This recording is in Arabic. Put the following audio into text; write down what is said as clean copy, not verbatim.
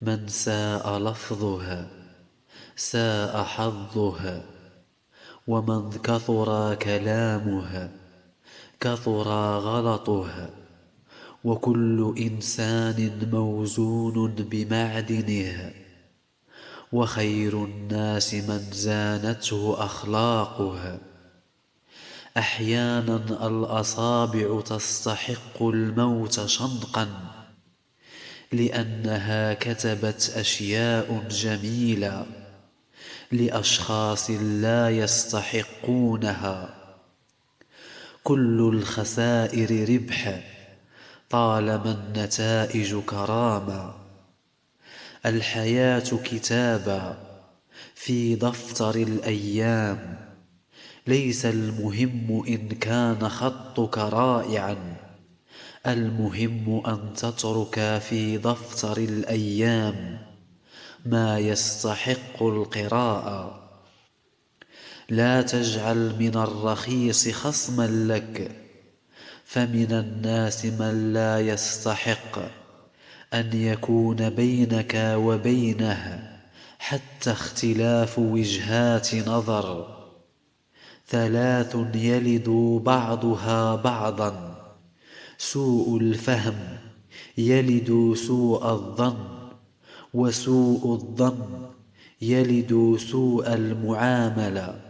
من ساء لفظها ساء حظها، ومن كثر كلامها كثر غلطها. وكل إنسان موزون بمعدنها، وخير الناس من زانته أخلاقها. أحيانا الأصابع تستحق الموت شنقا، لأنها كتبت أشياء جميلة لأشخاص لا يستحقونها. كل الخسائر ربح طالما النتائج كرامة. الحياة كتابة في دفتر الأيام، ليس المهم إن كان خطك رائعا، المهم أن تترك في دفتر الأيام ما يستحق القراءة. لا تجعل من الرخيص خصما لك، فمن الناس من لا يستحق أن يكون بينك وبينه حتى اختلاف وجهات نظر. ثلاث يلد بعضها بعضا: سوء الفهم يلد سوء الظن، وسوء الظن يلد سوء المعاملة.